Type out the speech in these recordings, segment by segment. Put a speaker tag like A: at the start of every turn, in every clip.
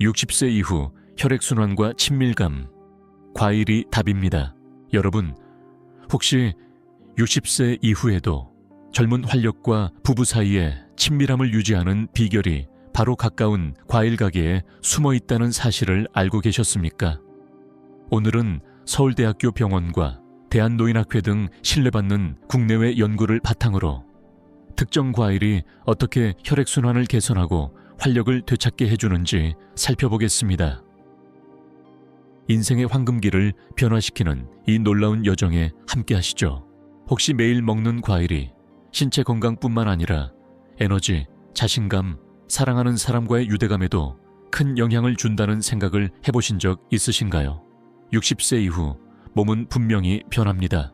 A: 60세 이후 혈액순환과 친밀감, 과일이 답입니다. 여러분, 혹시 60세 이후에도 젊은 활력과 부부 사이에 친밀함을 유지하는 비결이 바로 가까운 과일 가게에 숨어 있다는 사실을 알고 계셨습니까? 오늘은 서울대학교 병원과 대한노인학회 등 신뢰받는 국내외 연구를 바탕으로 특정 과일이 어떻게 혈액순환을 개선하고 활력을 되찾게 해주는지 살펴보겠습니다. 인생의 황금기를 변화시키는 이 놀라운 여정에 함께 하시죠. 혹시 매일 먹는 과일이 신체 건강뿐만 아니라 에너지, 자신감, 사랑하는 사람과의 유대감에도 큰 영향을 준다는 생각을 해보신 적 있으신가요? 60세 이후 몸은 분명히 변합니다.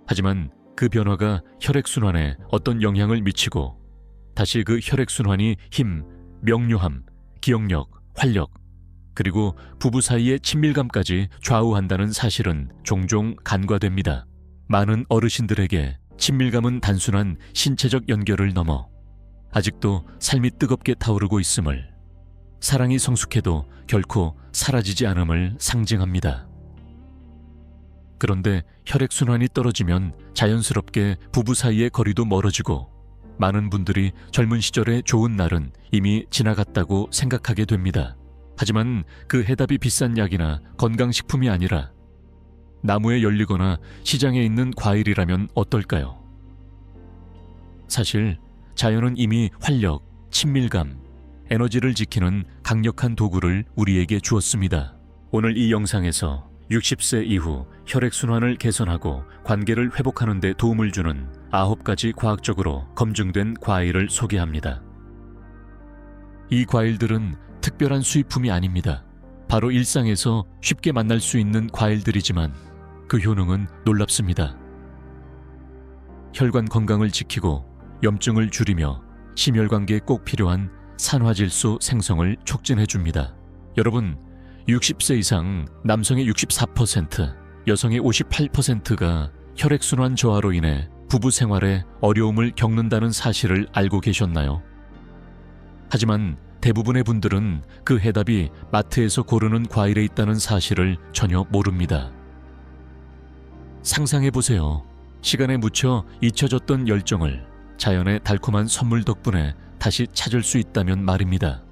A: 하지만 그 변화가 혈액순환에 어떤 영향을 미치고 다시 그 혈액순환이 힘, 명료함, 기억력, 활력, 그리고 부부 사이의 친밀감까지 좌우한다는 사실은 종종 간과됩니다. 많은 어르신들에게 친밀감은 단순한 신체적 연결을 넘어 아직도 삶이 뜨겁게 타오르고 있음을, 사랑이 성숙해도 결코 사라지지 않음을 상징합니다. 그런데 혈액순환이 떨어지면 자연스럽게 부부 사이의 거리도 멀어지고 많은 분들이 젊은 시절의 좋은 날은 이미 지나갔다고 생각하게 됩니다. 하지만 그 해답이 비싼 약이나 건강식품이 아니라 나무에 열리거나 시장에 있는 과일이라면 어떨까요? 사실 자연은 이미 활력, 친밀감, 에너지를 지키는 강력한 도구를 우리에게 주었습니다. 오늘 이 영상에서 60세 이후 혈액순환을 개선하고 관계를 회복하는 데 도움을 주는 9가지 과학적으로 검증된 과일을 소개합니다. 이 과일들은 특별한 수입품이 아닙니다. 바로 일상에서 쉽게 만날 수 있는 과일들이지만 그 효능은 놀랍습니다. 혈관 건강을 지키고 염증을 줄이며 심혈관계에 꼭 필요한 산화질소 생성을 촉진해줍니다. 여러분, 60세 이상 남성의 64%, 여성의 58%가 혈액순환 저하로 인해 부부 생활에 어려움을 겪는다는 사실을 알고 계셨나요? 하지만 대부분의 분들은 그 해답이 마트에서 고르는 과일에 있다는 사실을 전혀 모릅니다. 상상해보세요. 시간에 묻혀 잊혀졌던 열정을 자연의 달콤한 선물 덕분에 다시 찾을 수 있다면 말입니다.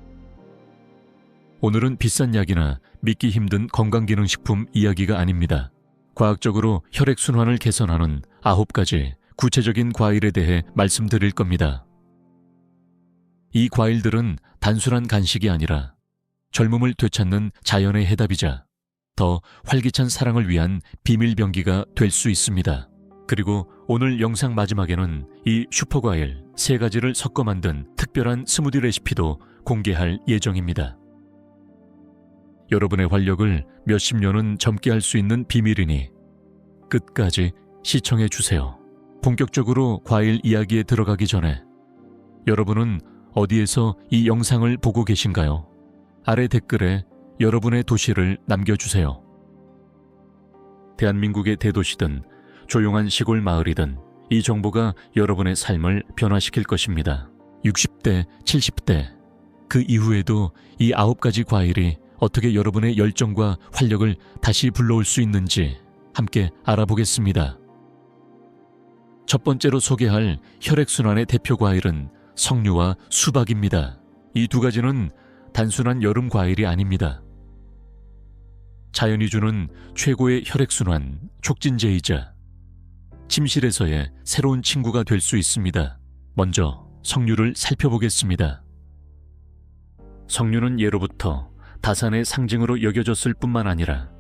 A: 오늘은 비싼 약이나 믿기 힘든 건강기능식품 이야기가 아닙니다. 과학적으로 혈액순환을 개선하는 9가지 구체적인 과일에 대해 말씀드릴 겁니다. 이 과일들은 단순한 간식이 아니라 젊음을 되찾는 자연의 해답이자 더 활기찬 사랑을 위한 비밀병기가 될 수 있습니다. 그리고 오늘 영상 마지막에는 이 슈퍼과일 3가지를 섞어 만든 특별한 스무디 레시피도 공개할 예정입니다. 여러분의 활력을 몇십 년은 젊게 할 수 있는 비밀이니 끝까지 시청해 주세요. 본격적으로 과일 이야기에 들어가기 전에 여러분은 어디에서 이 영상을 보고 계신가요? 아래 댓글에 여러분의 도시를 남겨주세요. 대한민국의 대도시든 조용한 시골 마을이든 이 정보가 여러분의 삶을 변화시킬 것입니다. 60대, 70대, 그 이후에도 이 9가지 과일이 어떻게 여러분의 열정과 활력을 다시 불러올 수 있는지 함께 알아보겠습니다. 첫 번째로 소개할 혈액순환의 대표 과일은 석류와 수박입니다. 이 2가지는 단순한 여름 과일이 아닙니다. 자연이 주는 최고의 혈액순환 촉진제이자 침실에서의 새로운 친구가 될 수 있습니다. 먼저 석류를 살펴보겠습니다. 석류는 예로부터 다산의 상징으로 여겨졌을 뿐만 아니라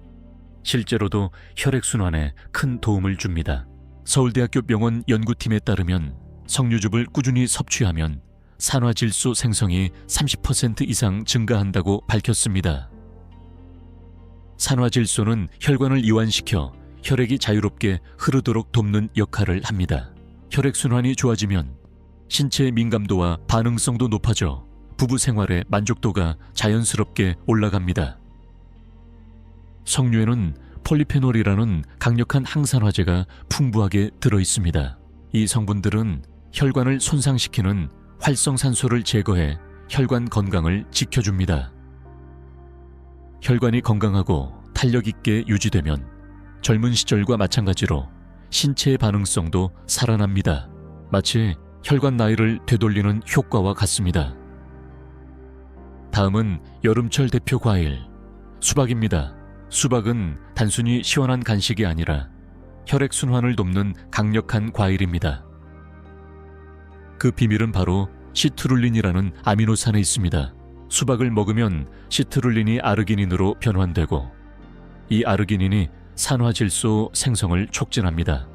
A: 실제로도 혈액순환에 큰 도움을 줍니다. 서울대학교 병원 연구팀에 따르면 석류즙을 꾸준히 섭취하면 산화질소 생성이 30% 이상 증가한다고 밝혔습니다. 산화질소는 혈관을 이완시켜 혈액이 자유롭게 흐르도록 돕는 역할을 합니다. 혈액순환이 좋아지면 신체의 민감도와 반응성도 높아져 부부 생활의 만족도가 자연스럽게 올라갑니다. 석류에는 폴리페놀이라는 강력한 항산화제가 풍부하게 들어있습니다. 이 성분들은 혈관을 손상시키는 활성산소를 제거해 혈관 건강을 지켜줍니다. 혈관이 건강하고 탄력 있게 유지되면 젊은 시절과 마찬가지로 신체의 반응성도 살아납니다. 마치 혈관 나이를 되돌리는 효과와 같습니다. 다음은 여름철 대표 과일, 수박입니다. 수박은 단순히 시원한 간식이 아니라 혈액순환을 돕는 강력한 과일입니다. 그 비밀은 바로 시트룰린이라는 아미노산에 있습니다. 수박을 먹으면 시트룰린이 아르기닌으로 변환되고 이 아르기닌이 산화질소 생성을 촉진합니다.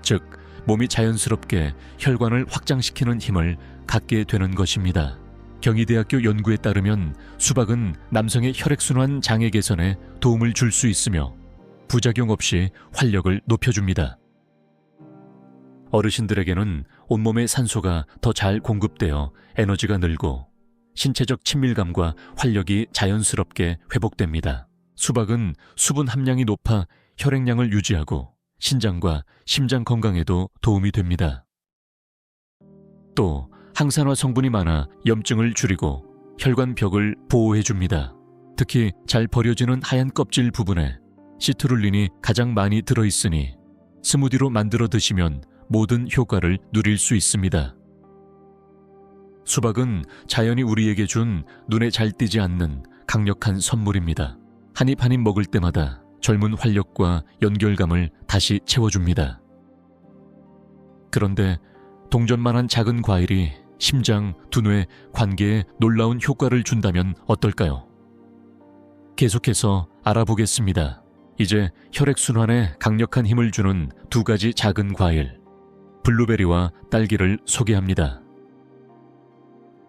A: 즉, 몸이 자연스럽게 혈관을 확장시키는 힘을 갖게 되는 것입니다. 경희대학교 연구에 따르면 수박은 남성의 혈액순환 장애 개선에 도움을 줄 수 있으며 부작용 없이 활력을 높여줍니다. 어르신들에게는 온몸의 산소가 더 잘 공급되어 에너지가 늘고 신체적 친밀감과 활력이 자연스럽게 회복됩니다. 수박은 수분 함량이 높아 혈액량을 유지하고 신장과 심장 건강에도 도움이 됩니다. 또 항산화 성분이 많아 염증을 줄이고 혈관 벽을 보호해줍니다. 특히 잘 버려지는 하얀 껍질 부분에 시트룰린이 가장 많이 들어있으니 스무디로 만들어 드시면 모든 효과를 누릴 수 있습니다. 수박은 자연이 우리에게 준 눈에 잘 띄지 않는 강력한 선물입니다. 한 입 한 입 먹을 때마다 젊은 활력과 연결감을 다시 채워줍니다. 그런데 동전만한 작은 과일이 심장, 두뇌, 관계에 놀라운 효과를 준다면 어떨까요? 계속해서 알아보겠습니다. 이제 혈액순환에 강력한 힘을 주는 두 가지 작은 과일, 블루베리와 딸기를 소개합니다.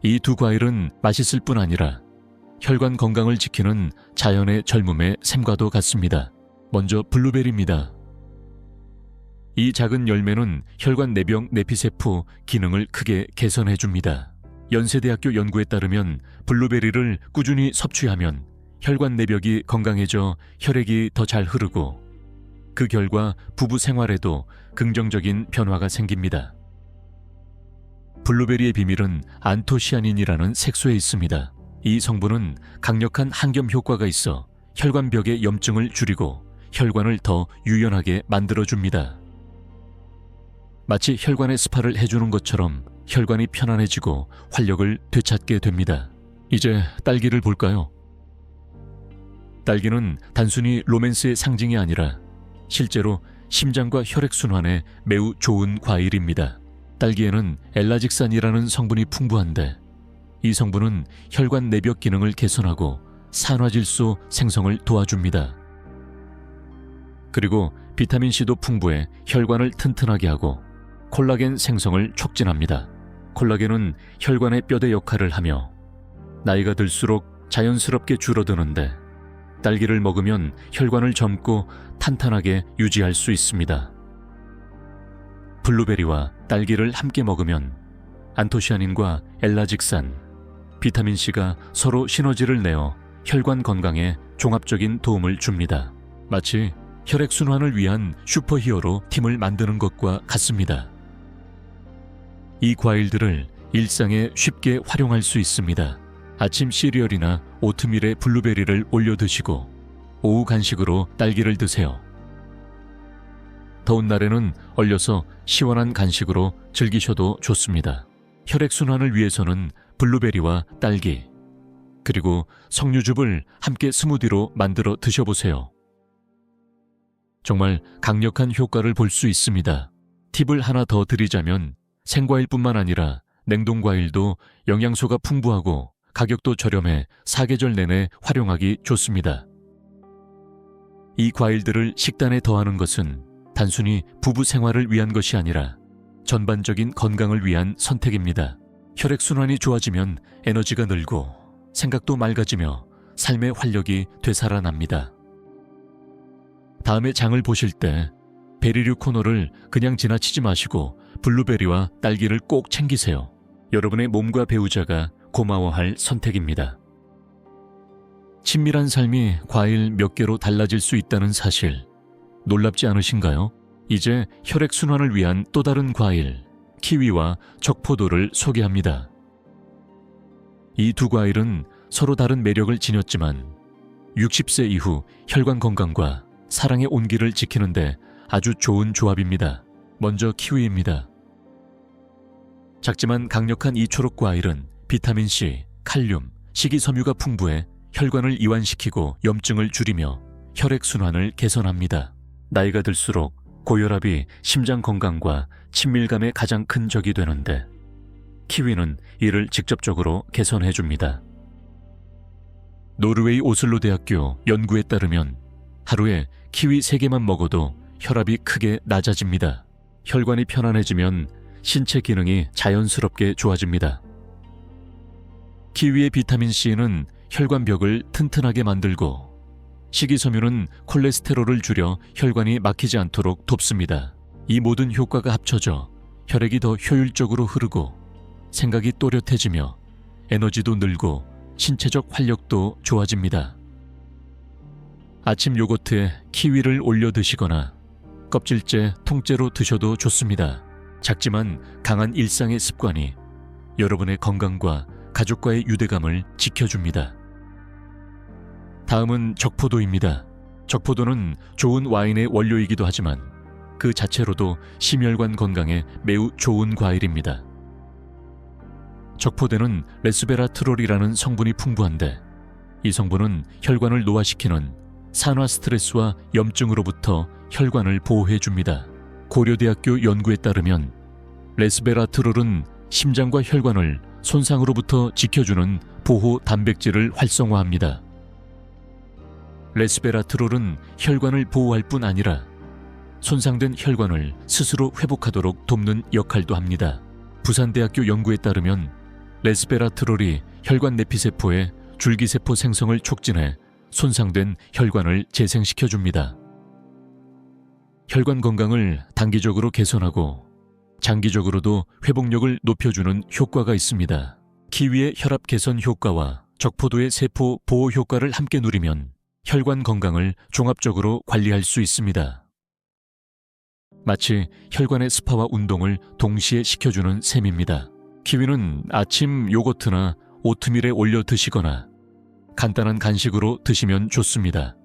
A: 이 두 과일은 맛있을 뿐 아니라 혈관 건강을 지키는 자연의 젊음의 샘과도 같습니다. 먼저 블루베리입니다. 이 작은 열매는 혈관 내병 내피세포 기능을 크게 개선해줍니다. 연세대학교 연구에 따르면 블루베리를 꾸준히 섭취하면 혈관 내벽이 건강해져 혈액이 더 잘 흐르고 그 결과 부부 생활에도 긍정적인 변화가 생깁니다. 블루베리의 비밀은 안토시아닌이라는 색소에 있습니다. 이 성분은 강력한 항염 효과가 있어 혈관벽의 염증을 줄이고 혈관을 더 유연하게 만들어줍니다. 마치 혈관의 스파를 해주는 것처럼 혈관이 편안해지고 활력을 되찾게 됩니다. 이제 딸기를 볼까요? 딸기는 단순히 로맨스의 상징이 아니라 실제로 심장과 혈액순환에 매우 좋은 과일입니다. 딸기에는 엘라직산이라는 성분이 풍부한데 이 성분은 혈관 내벽 기능을 개선하고 산화질소 생성을 도와줍니다. 그리고 비타민C도 풍부해 혈관을 튼튼하게 하고 콜라겐 생성을 촉진합니다. 콜라겐은 혈관의 뼈대 역할을 하며 나이가 들수록 자연스럽게 줄어드는데 딸기를 먹으면 혈관을 젊고 탄탄하게 유지할 수 있습니다. 블루베리와 딸기를 함께 먹으면 안토시아닌과 엘라직산, 비타민C가 서로 시너지를 내어 혈관 건강에 종합적인 도움을 줍니다. 마치 혈액순환을 위한 슈퍼히어로 팀을 만드는 것과 같습니다. 이 과일들을 일상에 쉽게 활용할 수 있습니다. 아침 시리얼이나 오트밀에 블루베리를 올려 드시고 오후 간식으로 딸기를 드세요. 더운 날에는 얼려서 시원한 간식으로 즐기셔도 좋습니다. 혈액순환을 위해서는 블루베리와 딸기, 그리고 석류즙을 함께 스무디로 만들어 드셔보세요. 정말 강력한 효과를 볼 수 있습니다. 팁을 하나 더 드리자면 생과일뿐만 아니라 냉동과일도 영양소가 풍부하고 가격도 저렴해 사계절 내내 활용하기 좋습니다. 이 과일들을 식단에 더하는 것은 단순히 부부 생활을 위한 것이 아니라 전반적인 건강을 위한 선택입니다. 혈액순환이 좋아지면 에너지가 늘고 생각도 맑아지며 삶의 활력이 되살아납니다. 다음에 장을 보실 때 베리류 코너를 그냥 지나치지 마시고 블루베리와 딸기를 꼭 챙기세요. 여러분의 몸과 배우자가 고마워할 선택입니다. 친밀한 삶이 과일 몇 개로 달라질 수 있다는 사실 놀랍지 않으신가요? 이제 혈액순환을 위한 또 다른 과일, 키위와 적포도를 소개합니다. 이 두 과일은 서로 다른 매력을 지녔지만 60세 이후 혈관 건강과 사랑의 온기를 지키는데 아주 좋은 조합입니다. 먼저 키위입니다. 작지만 강력한 이 초록 과일은 비타민C, 칼륨, 식이섬유가 풍부해 혈관을 이완시키고 염증을 줄이며 혈액순환을 개선합니다. 나이가 들수록 고혈압이 심장 건강과 친밀감에 가장 큰 적이 되는데 키위는 이를 직접적으로 개선해줍니다. 노르웨이 오슬로 대학교 연구에 따르면 하루에 키위 3개만 먹어도 혈압이 크게 낮아집니다. 혈관이 편안해지면 신체 기능이 자연스럽게 좋아집니다. 키위의 비타민C는 혈관벽을 튼튼하게 만들고 식이섬유는 콜레스테롤을 줄여 혈관이 막히지 않도록 돕습니다. 이 모든 효과가 합쳐져 혈액이 더 효율적으로 흐르고 생각이 또렷해지며 에너지도 늘고 신체적 활력도 좋아집니다. 아침 요거트에 키위를 올려 드시거나 껍질째 통째로 드셔도 좋습니다. 작지만 강한 일상의 습관이 여러분의 건강과 가족과의 유대감을 지켜줍니다. 다음은 적포도입니다. 적포도는 좋은 와인의 원료이기도 하지만 그 자체로도 심혈관 건강에 매우 좋은 과일입니다. 적포도는 레스베라트롤이라는 성분이 풍부한데 이 성분은 혈관을 노화시키는 산화 스트레스와 염증으로부터 혈관을 보호해줍니다. 고려대학교 연구에 따르면 레스베라트롤은 심장과 혈관을 손상으로부터 지켜주는 보호 단백질을 활성화합니다. 레스베라트롤은 혈관을 보호할 뿐 아니라 손상된 혈관을 스스로 회복하도록 돕는 역할도 합니다. 부산대학교 연구에 따르면 레스베라트롤이 혈관 내피세포의 줄기세포 생성을 촉진해 손상된 혈관을 재생시켜줍니다. 혈관 건강을 단기적으로 개선하고 장기적으로도 회복력을 높여주는 효과가 있습니다. 키위의 혈압 개선 효과와 적포도의 세포 보호 효과를 함께 누리면 혈관 건강을 종합적으로 관리할 수 있습니다. 마치 혈관의 스파와 운동을 동시에 시켜주는 셈입니다. 키위는 아침 요거트나 오트밀에 올려 드시거나 간단한 간식으로 드시면 좋습니다.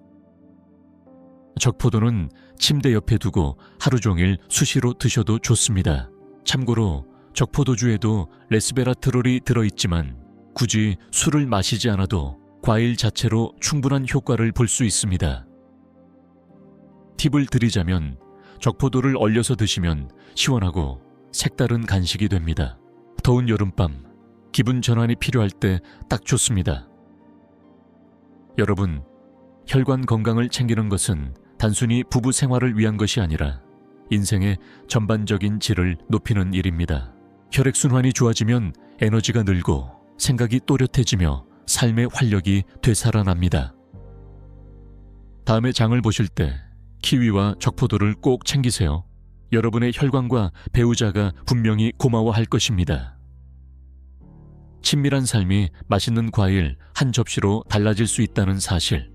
A: 적포도는 침대 옆에 두고 하루 종일 수시로 드셔도 좋습니다. 참고로 적포도주에도 레스베라트롤이 들어있지만 굳이 술을 마시지 않아도 과일 자체로 충분한 효과를 볼 수 있습니다. 팁을 드리자면 적포도를 얼려서 드시면 시원하고 색다른 간식이 됩니다. 더운 여름밤, 기분 전환이 필요할 때 딱 좋습니다. 여러분, 혈관 건강을 챙기는 것은 단순히 부부 생활을 위한 것이 아니라 인생의 전반적인 질을 높이는 일입니다. 혈액순환이 좋아지면 에너지가 늘고 생각이 또렷해지며 삶의 활력이 되살아납니다. 다음에 장을 보실 때 키위와 적포도를 꼭 챙기세요. 여러분의 혈관과 배우자가 분명히 고마워할 것입니다. 친밀한 삶이 맛있는 과일 한 접시로 달라질 수 있다는 사실,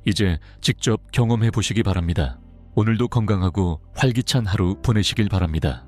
A: 이제 직접 경험해 보시기 바랍니다. 오늘도 건강하고 활기찬 하루 보내시길 바랍니다.